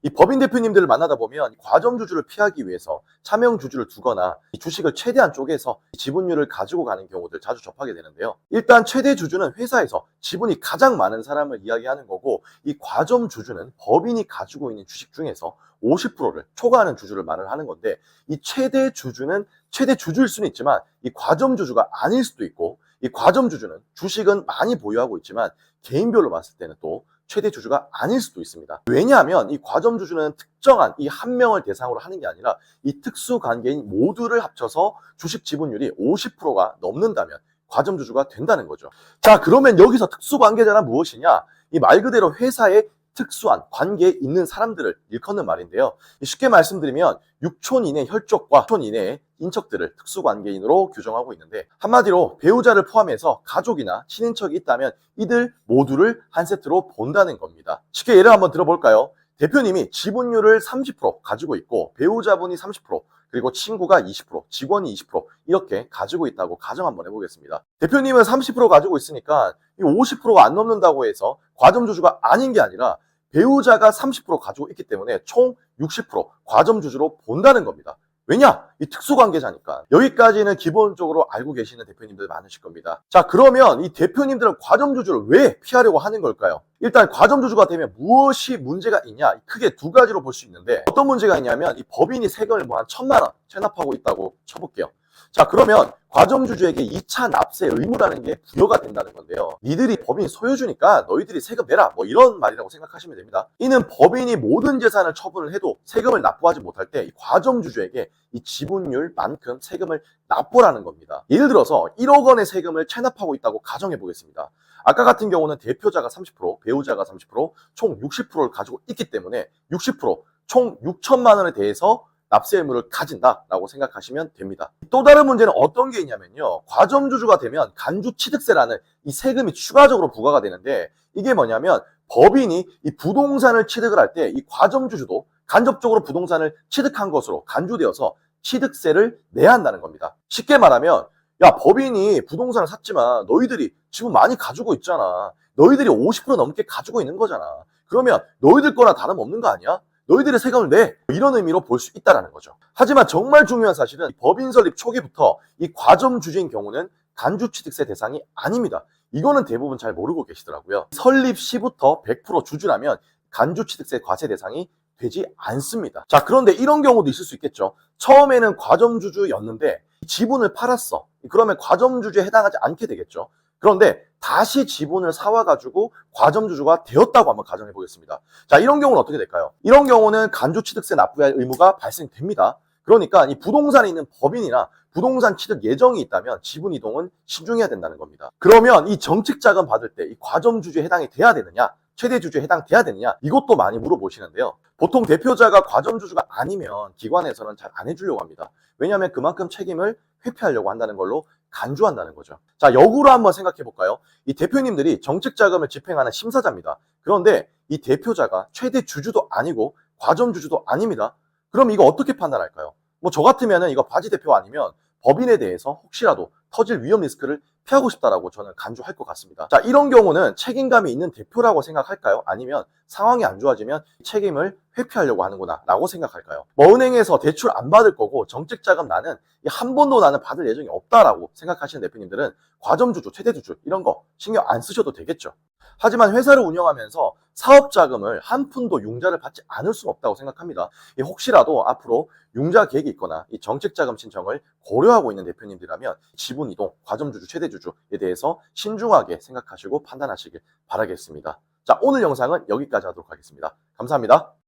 이 법인 대표님들을 만나다 보면 과점주주를 피하기 위해서 차명주주를 두거나 이 주식을 최대한 쪼개서 지분율을 가지고 가는 경우들 자주 접하게 되는데요. 일단 최대 주주는 회사에서 지분이 가장 많은 사람을 이야기하는 거고, 이 과점주주는 법인이 가지고 있는 주식 중에서 50%를 초과하는 주주를 말을 하는 건데, 이 최대 주주는 최대 주주일 수는 있지만 이 과점주주가 아닐 수도 있고, 이 과점주주는 주식은 많이 보유하고 있지만 개인별로 봤을 때는 또 최대 주주가 아닐 수도 있습니다. 왜냐하면 이 과점주주는 특정한 이 한 명을 대상으로 하는 게 아니라 이 특수관계인 모두를 합쳐서 주식 지분율이 50%가 넘는다면 과점주주가 된다는 거죠. 자, 그러면 여기서 특수관계자란 무엇이냐? 이 말 그대로 회사에 특수한 관계에 있는 사람들을 일컫는 말인데요. 쉽게 말씀드리면 6촌 이내 혈족과 6촌 이내의 인척들을 특수관계인으로 규정하고 있는데, 한마디로 배우자를 포함해서 가족이나 친인척이 있다면 이들 모두를 한 세트로 본다는 겁니다. 쉽게 예를 한번 들어볼까요? 대표님이 지분율을 30% 가지고 있고 배우자분이 30%, 그리고 친구가 20%, 직원이 20% 이렇게 가지고 있다고 가정 한번 해보겠습니다. 대표님은 30% 가지고 있으니까 이 50%가 안 넘는다고 해서 과점주주가 아닌 게 아니라 배우자가 30% 가지고 있기 때문에 총 60% 과점주주로 본다는 겁니다. 왜냐? 이 특수관계자니까. 여기까지는 기본적으로 알고 계시는 대표님들 많으실 겁니다. 자, 그러면 이 대표님들은 과점주주를 왜 피하려고 하는 걸까요? 일단 과점주주가 되면 무엇이 문제가 있냐? 크게 두 가지로 볼 수 있는데, 어떤 문제가 있냐면 이 법인이 세금을 뭐 한 1,000만 원 체납하고 있다고 쳐볼게요. 자, 그러면 과점주주에게 2차 납세 의무라는 게 부여가 된다는 건데요. 니들이 법인 소유주니까 너희들이 세금 내라, 뭐 이런 말이라고 생각하시면 됩니다. 이는 법인이 모든 재산을 처분을 해도 세금을 납부하지 못할 때 이 과점주주에게 이 지분율만큼 세금을 납부라는 겁니다. 예를 들어서 1억 원의 세금을 체납하고 있다고 가정해 보겠습니다. 아까 같은 경우는 대표자가 30%, 배우자가 30%, 총 60%를 가지고 있기 때문에 60%, 총 6천만 원에 대해서 납세 의무를 가진다라고 생각하시면 됩니다. 또 다른 문제는 어떤 게 있냐면요. 과점주주가 되면 간주취득세라는 이 세금이 추가적으로 부과가 되는데, 이게 뭐냐면 법인이 이 부동산을 취득을 할 때 이 과점주주도 간접적으로 부동산을 취득한 것으로 간주되어서 취득세를 내야 한다는 겁니다. 쉽게 말하면, 야, 법인이 부동산을 샀지만 너희들이 지분 많이 가지고 있잖아. 너희들이 50% 넘게 가지고 있는 거잖아. 그러면 너희들 거나 다름없는 거 아니야? 너희들의 세금을 내, 이런 의미로 볼 수 있다는 거죠. 하지만 정말 중요한 사실은 법인 설립 초기부터 이 과점주주인 경우는 간주취득세 대상이 아닙니다. 이거는 대부분 잘 모르고 계시더라고요. 설립 시부터 100% 주주라면 간주취득세 과세 대상이 되지 않습니다. 자, 그런데 이런 경우도 있을 수 있겠죠. 처음에는 과점주주였는데 지분을 팔았어. 그러면 과점주주에 해당하지 않게 되겠죠. 그런데 다시 지분을 사와가지고 과점주주가 되었다고 한번 가정해 보겠습니다. 자, 이런 경우는 어떻게 될까요? 이런 경우는 간주취득세 납부할 의무가 발생됩니다. 그러니까 이 부동산에 있는 법인이나 부동산 취득 예정이 있다면 지분 이동은 신중해야 된다는 겁니다. 그러면 이 정책자금 받을 때 이 과점주주에 해당이 돼야 되느냐, 최대주주에 해당돼야 되느냐, 이것도 많이 물어보시는데요. 보통 대표자가 과점주주가 아니면 기관에서는 잘 안 해주려고 합니다. 왜냐하면 그만큼 책임을 회피하려고 한다는 걸로 간주한다는 거죠. 자, 역으로 한번 생각해 볼까요? 이 대표님들이 정책자금을 집행하는 심사자입니다. 그런데 이 대표자가 최대 주주도 아니고 과점주주도 아닙니다. 그럼 이거 어떻게 판단할까요? 뭐 저 같으면 이거 바지 대표 아니면 법인에 대해서 혹시라도 터질 위험 리스크를 피하고 싶다라고 저는 간주할 것 같습니다. 자, 이런 경우는 책임감이 있는 대표라고 생각할까요? 아니면 상황이 안 좋아지면 책임을 회피하려고 하는구나 라고 생각할까요? 뭐 은행에서 대출 안 받을 거고 정책자금 나는 한 번도 나는 받을 예정이 없다라고 생각하시는 대표님들은 과점주주, 최대주주 이런 거 신경 안 쓰셔도 되겠죠. 하지만 회사를 운영하면서 사업자금을 한 푼도 융자를 받지 않을 수는 없다고 생각합니다. 혹시라도 앞으로 융자 계획이 있거나 이 정책자금 신청을 고려하고 있는 대표님들이라면 지분 이동, 과점주주, 최대주주에 대해서 신중하게 생각하시고 판단하시길 바라겠습니다. 자, 오늘 영상은 여기까지 하도록 하겠습니다. 감사합니다.